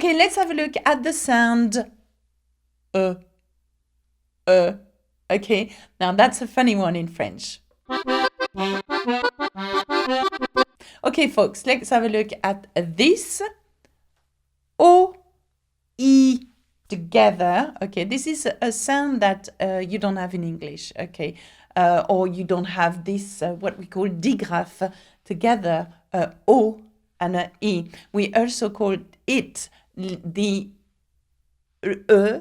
Okay, let's have a look at the sound e. Okay, now that's a funny one in French. Okay, folks, let's have a look at this. O, I together. Okay, this is a sound that you don't have in English. Okay, or you don't have this, what we call digraph together, O and I. We also call it the E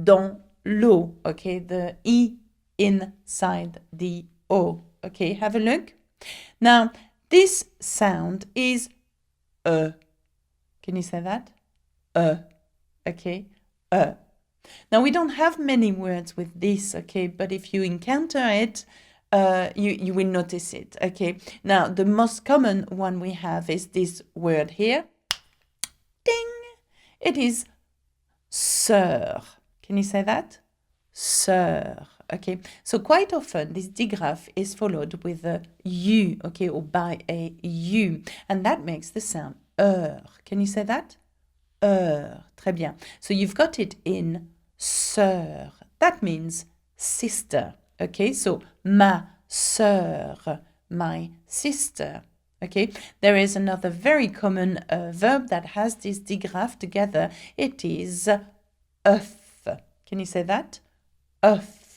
dans l'eau. Okay, the I inside the O. Okay, have a look. Now, this sound is Can you say that? Okay, Now, we don't have many words with this, okay, but if you encounter it, you will notice it, okay. Now, the most common one we have is this word here. Ding! It is sœur. Can you say that? Sœur. Okay, so quite often this digraph is followed with a U, okay, or by a U, and that makes the sound Can you say that? Très bien. So you've got it in sœur. That means sister, okay, so ma sœur, my sister. Okay, there is another very common verb that has this digraph together. It is œuf. Can you say that? œuf.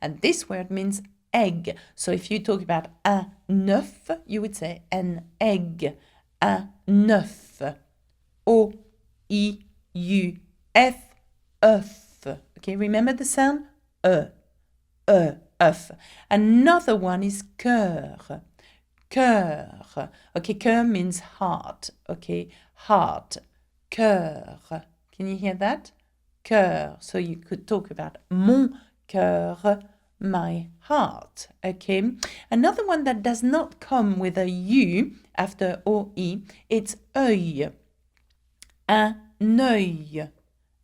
And this word means egg. So if you talk about un œuf, you would say an egg. Un œuf. O-I-U-F, œuf. Okay, remember the sound? Œuf. Another one is cœur. Cœur. Okay, cœur means heart. Okay, heart. Cœur. Can you hear that? Cœur. So you could talk about mon cœur, my heart. Okay. Another one that does not come with a U after O-I, it's œil. Un œil.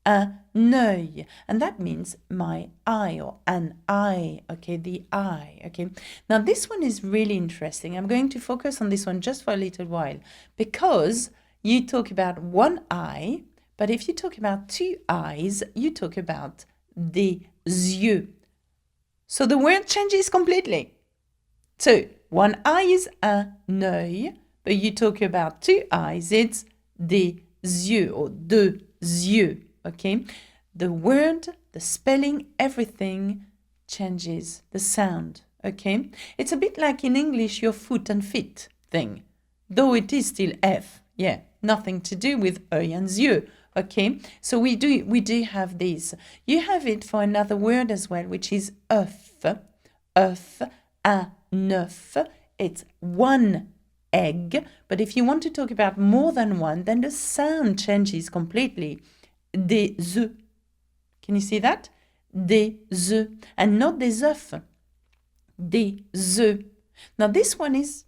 Un œil. And that means my eye or an eye. Okay, the eye. Okay. Now this one is really interesting. I'm going to focus on this one just for a little while because you talk about one eye, but if you talk about two eyes, you talk about des yeux. So the word changes completely. So one eye is un œil, but you talk about two eyes, it's des yeux or deux yeux. Okay, the word, the spelling, everything changes the sound. Okay, it's a bit like in English your foot and feet thing, though it is still F. Yeah, nothing to do with œil and yeux. Okay, so we do have this. You have it for another word as well, which is œuf. Œuf, un œuf. It's one egg, but if you want to talk about more than one, then the sound changes completely. Des œufs. Can you see that? Des œufs. And not des œufs. Des œufs. Now this one is,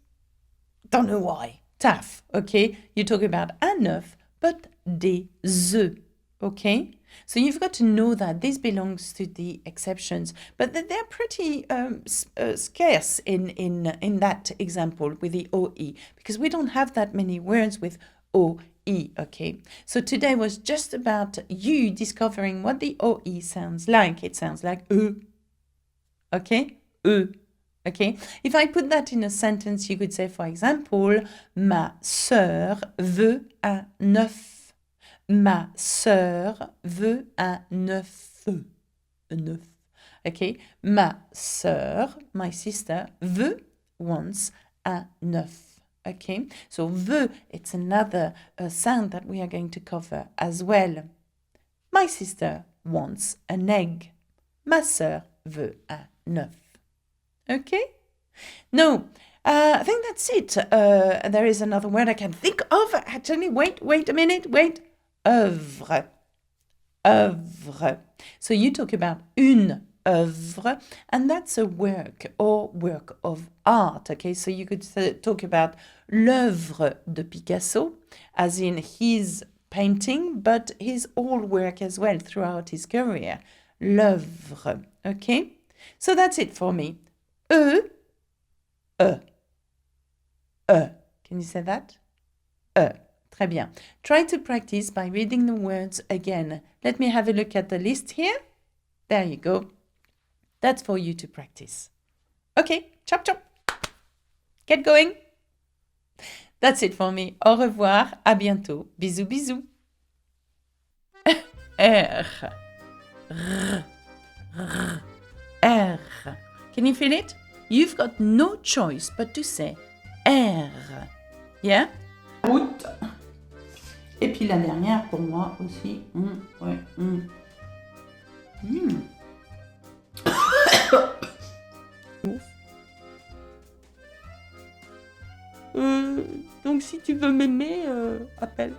don't know why, tough, okay? You talk about un œuf, but des œufs, okay? So you've got to know that this belongs to the exceptions, but they're pretty scarce in that example with the OE, because we don't have that many words with OE, okay? So today was just about you discovering what the OE sounds like. It sounds like okay? Okay? If I put that in a sentence, you could say, for example, ma sœur veut un œuf. Ma sœur veut un œuf. Un œuf. Okay? Ma sœur, my sister, veut, wants un œuf. Okay? So veut, it's another sound that we are going to cover as well. My sister wants an egg. Ma sœur veut un œuf. Okay? No, I think that's it. There is another word I can think of. Actually, wait a minute, wait. Œuvre. Œuvre. So you talk about une œuvre, and that's a work or work of art. Okay, so you could talk about l'œuvre de Picasso, as in his painting, but his whole work as well throughout his career. L'œuvre. Okay, so that's it for me. Can you say that? Très bien. Try to practice by reading the words again. Let me have a look at the list here. There you go. That's for you to practice. Okay, chop chop. Get going. That's it for me. Au revoir, à bientôt. Bisous bisous. R. R. R. R. Can you feel it? You've got no choice but to say R. Yeah? Route. Et puis la dernière pour moi aussi. Ouais. Donc si tu veux m'aimer, appelle.